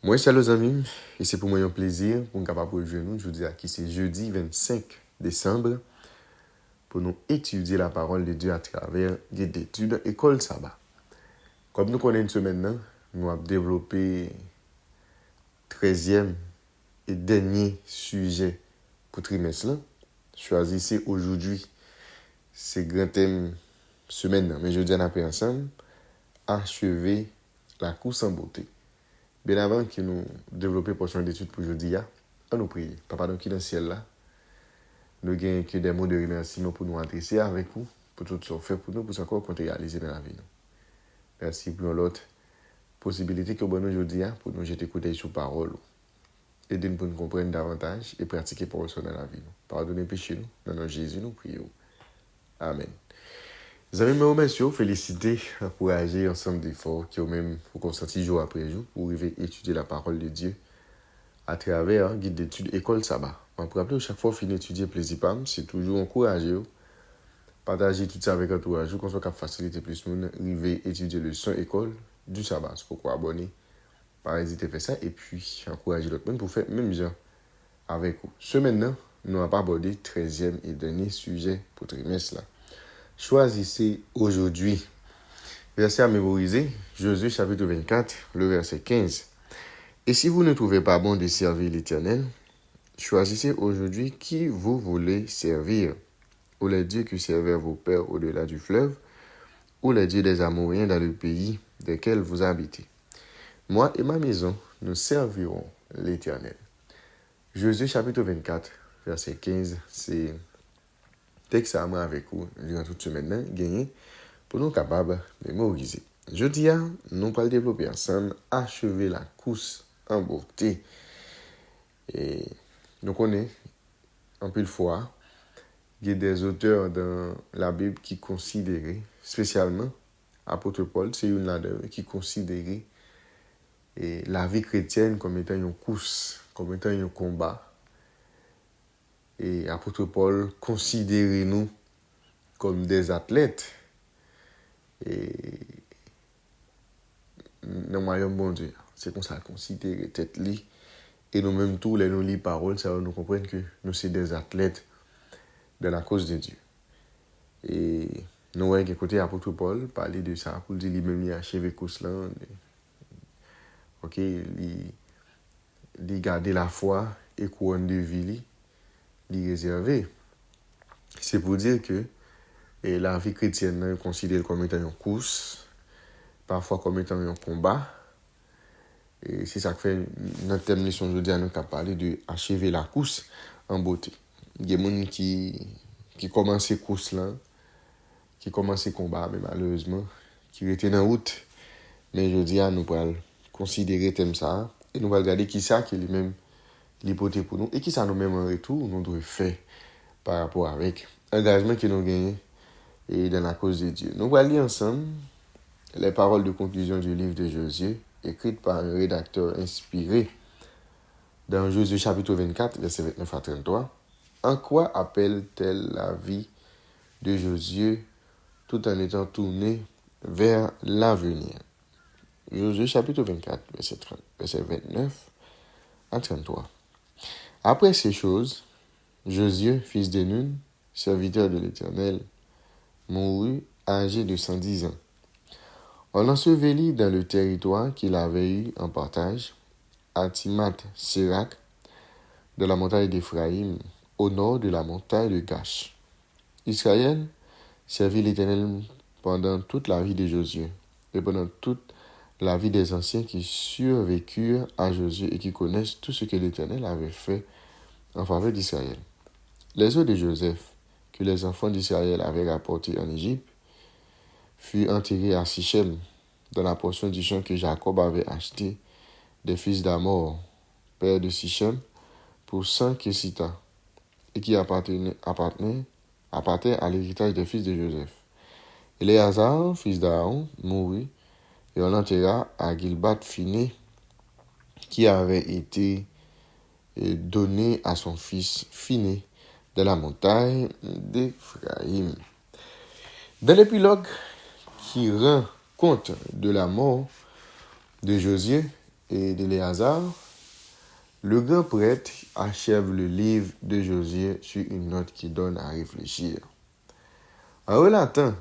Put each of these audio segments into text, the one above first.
Moi, salut les amis, et c'est pour moi un plaisir pour nous capable de nous. Je vous dis à qui c'est jeudi 25 décembre pour nous étudier la parole de Dieu à travers guide d'études École Sabbat. Comme nous connaissons maintenant, nous avons développé 13e et dernier sujet pour trimestre là. Choisissez aujourd'hui ces grands thèmes semaine, mais je dis en ensemble, achever la course en beauté. Bien avant que nous développions portion d'études pour aujourd'hui, on nous prie. Papa, donc qui est dans le ciel là, nous avons que des mots de remerciement pour nous adresser avec vous, pour tout ce qu'on fait pour nous, pour ce qu'on compte réaliser dans la vie. Merci pour l'autre possibilité que nous aujourd'hui pour nous jeter coup d'œil sur parole. Aidez-nous pour nous comprendre davantage et pratiquer pour dans la vie. Pardonnez les péchés nous. Dans le nom de Jésus, nous prions. Amen. Les amis, mes remercie, féliciter, encourager ensemble d'efforts qui ont même pour consentir jour après jour pour arriver à étudier la parole de Dieu à travers un guide d'études École Sabbat. On peut rappeler chaque fois fin étudier plaisir pam, c'est toujours encourager, partager tout ça avec entourage, qu'on soit capable de faciliter plus de monde, arriver à étudier le son école du sabbat. C'est pourquoi abonner, pas hésiter à faire ça et puis encourager l'autre monde pour faire même genre avec vous. Ce maintenant, nous n'avons pas abordé 13e et dernier sujet pour trimestre là. Choisissez aujourd'hui. Verset à mémoriser, Josué chapitre 24, le verset 15. Et si vous ne trouvez pas bon de servir l'Éternel, choisissez aujourd'hui qui vous voulez servir, ou les dieux que servaient vos pères au-delà du fleuve, ou les dieux des Amoréens dans le pays desquels vous habitez. Moi et ma maison, nous servirons l'Éternel. Josué chapitre 24, verset 15, c'est texte à moi avec vous durant toute semaine, gagné pour nous capables de mémoriser. Jeudi, nous allons développer ensemble, achever la course en beauté. Et nous connaissons un peu de fois, il y a des auteurs dans la Bible qui considéraient, spécialement, apôtre Paul, c'est une là-dedans, qui considérait la vie chrétienne comme étant une course, comme étant un combat. Et apôtre Paul considérait nous comme des athlètes. Et dans le royaume bon Dieu, c'est comme ça considérer tête li. Et nous-mêmes, tous les nous lis paroles, ça va nous comprendre que nous sommes des athlètes dans la cause de Dieu. Et nous avons écouté l'apôtre Paul parler de ça pour dire lui-même il a achevé course là. OK, il garder la foi et couronne de vie, il réservé. C'est pour dire que la vie chrétienne est considérée comme étant une course, parfois comme étant un combat. Et c'est ça que fait notre thème de leçon aujourd'hui, nous avons parlé de achever la course en beauté. Il y a des gens qui commencent ces courses là, qui commencent ces combats, mais malheureusement, qui étaient en route. Mais je dis à nous pour considérer thème ça et nous allons regarder qui ça qui est lui-même l'hypothèse pour nous et qui ça nous-mêmes en retour nous devons faire par rapport avec l'engagement que nous gagnons et dans la cause de Dieu. Nous allons lire ensemble les paroles de conclusion du livre de Josué, écrites par un rédacteur inspiré dans Josué chapitre 24, verset 29 à 33. En quoi appelle-t-elle la vie de Josué tout en étant tourné vers l'avenir? Josué chapitre 24, verset 29 à 33. Après ces choses, Josué, fils de Nun, serviteur de l'Éternel, mourut âgé de 110 ans. On l'ensevelit dans le territoire qu'il avait eu en partage, à Timnath-Sérac, de la montagne d'Éphraïm, au nord de la montagne de Gash. Israël servit l'Éternel pendant toute la vie de Josué, et pendant toute la vie des anciens qui survécurent à Josué et qui connaissent tout ce que l'Éternel avait fait en faveur d'Israël. Les os de Joseph, que les enfants d'Israël avaient rapportés en Égypte, furent enterrés à Sichem, dans la portion du champ que Jacob avait acheté des fils d'Amor, père de Sichem, pour 100 kessitas, et qui appartenait à l'héritage des fils de Joseph. Éléazar, fils d'Aaron, mourut, et on l'enterra à Gilbat-Phiné, qui avait été donné à son fils Phiné de la montagne d'Éphraïm. Dans l'épilogue qui rend compte de la mort de Josué et d'Éléazar, le grand prêtre achève le livre de Josué sur une note qui donne à réfléchir. En relatant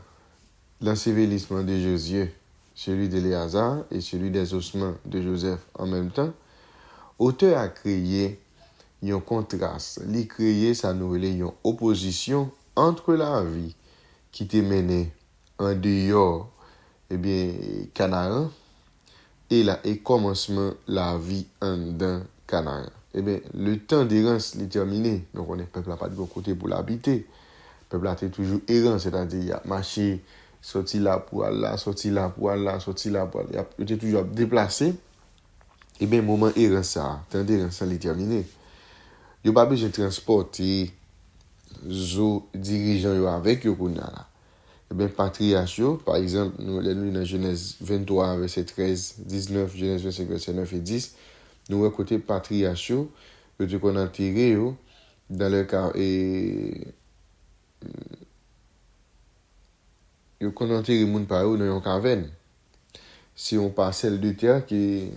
l'ensevelissement de Josué, celui d'Éléazar et celui des ossements de Joseph en même temps, l'auteur a créé un contraste. Il a créé une opposition entre la vie qui était menée en dehors, Canaan, et commencement la vie en dedans Canaan. Le temps d'errance est terminé. Donc, on est peuple n'a pas de bon côté pour l'habiter. Le peuple a été toujours errant, c'est-à-dire, il a marché, sorti là pour aller là, sorti là pour aller là, sorti là pour aller là. Il était toujours déplacé. Moment errant ça, temps d'errance ça est terminé. Il n'y a pas besoin de transporter les dirigeants avec eux. Patriarche, par exemple, nous lisons dans Genèse 23, verset 13, 19, Genèse 25, verset 9 et 10, nous voyons côté patriarche, que qu'on enterré dans le cas et qu'on enterré moun par eux dans une caverne. C'est une parcelle de terre qui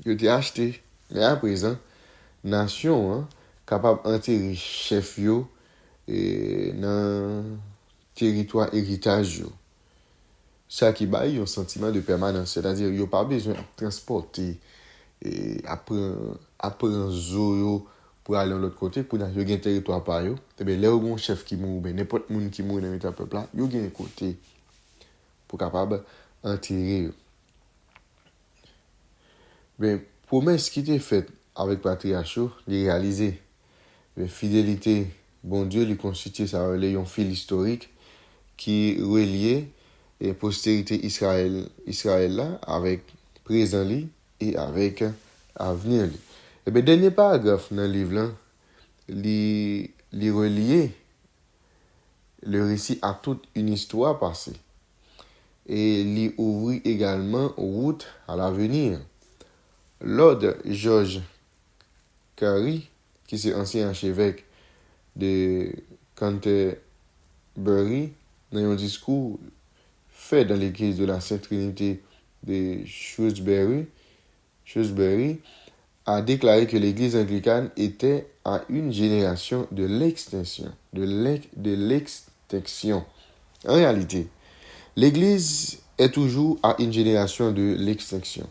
a été achetée. Mais à présent, nation capable d'enterrer chef yo et dans territoire héritage yo. Ça qui baille un sentiment de permanence, c'est-à-dire yo pas besoin de transporter et après zo pour aller de l'autre côté pour dans yo gen territoire par yo. Là où un chef qui mourut ben n'importe monde qui mourut dans un peuple là, yo gen côté pour capable enterrer. Promesse qui était faite avec patriarche, les réaliser. Fidélité, bon Dieu, lui constitue ça un fil historique qui reliait et postérité Israël là avec présent li et avec avenir li. Dernier paragraphe dans le livre là, li relié le récit à toute une histoire passée et li ouvrit également route à l'avenir. Lord George Carey, qui est ancien archevêque de Canterbury, dans un discours fait dans l'église de la Sainte Trinité de Shrewsbury, a déclaré que l'église anglicane était à une génération de l'extinction. En réalité, l'église est toujours à une génération de l'extinction.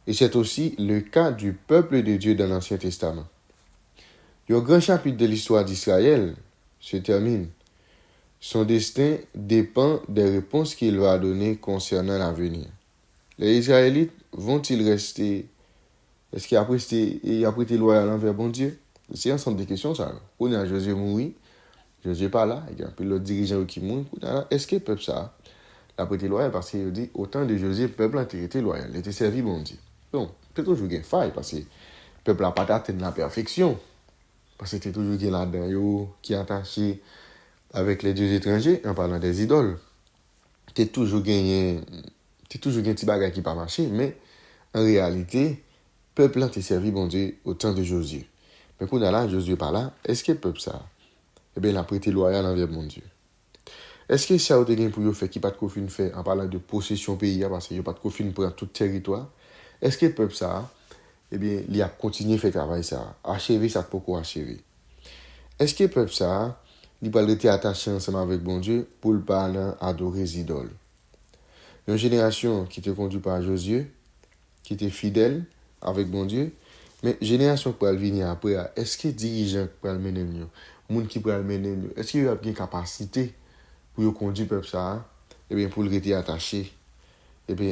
Et c'est aussi le cas du peuple de Dieu dans l'Ancien Testament. Le grand chapitre de l'histoire d'Israël se termine. Son destin dépend des réponses qu'il va donner concernant l'avenir. Les Israélites vont-ils rester? Est-ce qu'ils ont prêté loyal envers bon Dieu? C'est un ensemble de questions, ça. On a Josué mourir, Josué pas là, il y a un peu l'autre dirigeant qui mourut. Est-ce que le peuple ça a prêté loyal? Parce qu'il dit, au temps de Josué, le peuple a été loyal, il était servi bon Dieu. Donc, peut-être toujours une faille, parce que le peuple n'a pas atteint la perfection. Parce que c'est toujours là-dedans qui est attaché avec les dieux étrangers, en parlant des idoles. Tu toujours gagné un petit bagage qui n'a pas marché, mais en réalité, le peuple a été servi bon Dieu au temps de Josué. Mais quand là, Josué pas là, est-ce que le peuple ça? Il a prêté loyal envers mon Dieu. Est-ce que ça a été pour vous faire qui pas de confine fait en parlant de possession pays, parce qu'il n'y a pas de confine pour tout territoire? Est-ce que le peuple ça, il a continué à faire travail ça, achever ça pour achever? Est-ce que le peuple ça, il va rester attaché ensemble avec bon Dieu pour le pas adorer les idoles? Une génération qui était conduite par Josué, qui était fidèle avec bon Dieu, mais génération qui va venir après, est-ce que les dirigeants qui vont mener nous, les gens qui vont mener nous, est-ce qu'ils ont une capacité pour conduire le peuple ça, pour le rester attaché,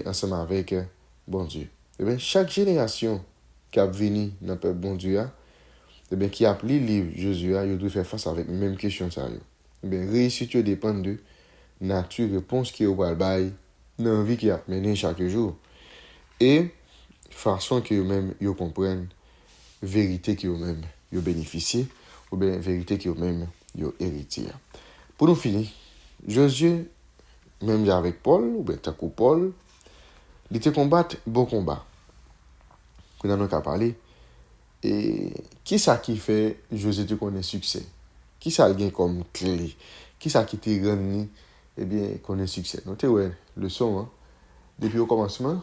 ensemble avec bon Dieu? Chaque génération qui a venu dans le peuple bon Dieu, qui a appelé le livre Josué, il doit faire face avec la même question. Réussite dépend de nature, réponse qui est au bail, dans la vie qui a mené chaque jour. Et façon que eux-mêmes comprennent, vérité que eux-mêmes bénéficient, ou bien vérité que eux-mêmes héritiers. Pour nous finir, Josué, même avec Paul, ou bien tant que Paul, il était combattre bon combat. Nous avons qu'à parler. Et qui ça qui fait Josué te connaît succès? Qui ça gagne comme clé? Qui ça qui te rend connaît succès? Notez ouais, leçon depuis au commencement,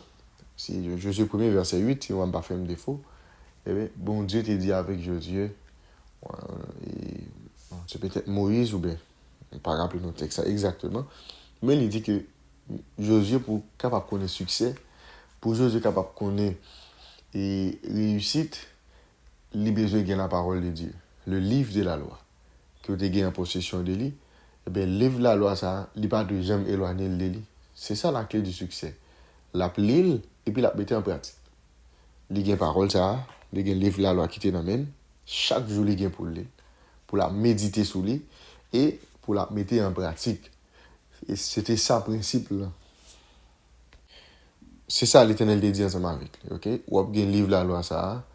Si Josué 1er, verset 8, si on va pas faire un défaut, eh bien, bon Dieu t'a dit avec Josué, c'est peut-être Moïse ou bien, on ne pas rappeler notre texte exactement, mais il dit que Josué, pour capable de connaître succès, pour Josué capable de connaître et réussite, il a besoin de la parole de Dieu, le livre de la loi, que tu as en possession de lui, eh bien, le livre de la loi, ça, il n'est pas de jamais éloigner de lui. C'est ça la clé du succès. L'appeler et puis la mettre en pratique. Il y a une parole, ça, il y a un livre de la loi qui te amène. Chaque jour, il y a pour la méditer sur lui et pour la mettre en pratique. Et c'était ça le principe là. C'est ça l'Éternel te dit ensemble avec lui. OK? Ou a un livre de la loi, ça.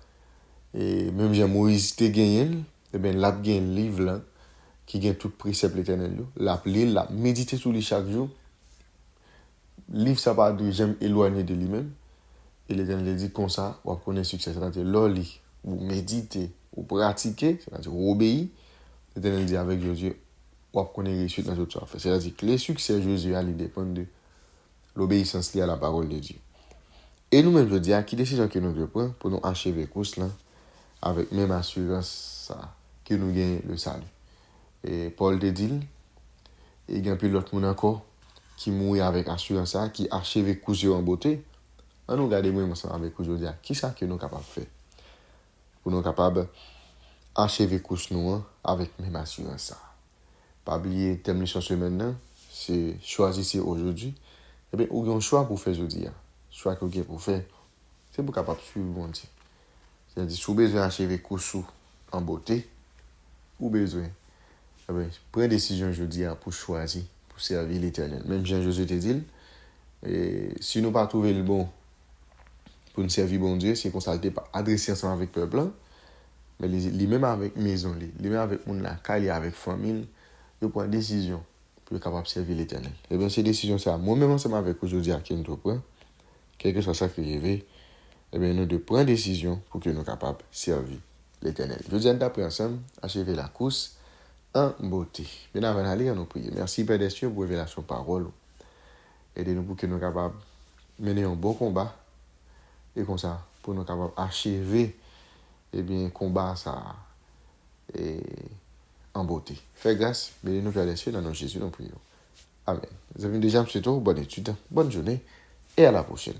Et même Jean Moïse te gagné, et bien là, il y a un livre là qui gagne tout précepte l'Éternel. L'appeler, la méditer sur lui chaque jour. Livre ça pas de j'aime éloigner de lui-même. Et l'Éternel dit comme ça, on va connaître succès. C'est-à-dire, l'oli, vous méditez, vous pratiquez, c'est-à-dire, vous obéissez. L'Éternel dit avec Josué, on va connaître réussite dans tout ça. C'est-à-dire que les succès de Josué, ils dépendent de l'obéissance liée à la parole de Dieu. Et nous-mêmes, je dis, à qui décision que nous devons prendre pour nous achever course là, avec même assurance ça, que nous gagnons le salut. Et Paul te dit, et il y a un peu l'autre monde encore qui mourit avec assurance ça, qui achève course en beauté. On nous regarde moi ensemble avec aujourd'hui, qui ça que nous capables de faire pour nous capables achever course nous avec même assurance ça. Pas oublier thème leçon semaine c'est choisissez aujourd'hui. Eh bien, vous avez un choix pour faire aujourd'hui. Choix que vous avez pour faire, c'est pour capable suivre bon Dieu. C'est-à-dire si vous avez besoin d'achever course en beauté, ou besoin eh bien, prenez décision aujourd'hui pour choisir pour servir l'Éternel. Même Jean-Josué te dit, et si nous pas trouver le bon pour nous servir bon Dieu, c'est qu'on s'alté pas adresser ensemble avec le peuple, mais lui-même avec maison, lui-même avec mon la caille, avec famille, il prend une décision pour être capable de servir l'Éternel. Et bien, ces décisions, c'est moi-même ensemble avec aujourd'hui à qui nous prend, quel que soit ça qui arrive, et bien, nous devons prendre une décision pour que nous soyons capables de servir l'Éternel. Je dis d'après ensemble, achever la course en beauté. Bien avant d'aller, nous prions. Merci, Père des cieux, pour révélation parole. Aidez-nous pour que nous soyons capables de mener un bon combat. Et comme ça, pour nous capables d'achever, eh bien, combat ça et en beauté. Fais grâce, bénis-nous, Père des cieux, dans le nom de Jésus, nous prions. Amen. Vous avez déjà, M. Bonne étude, bonne journée et à la prochaine.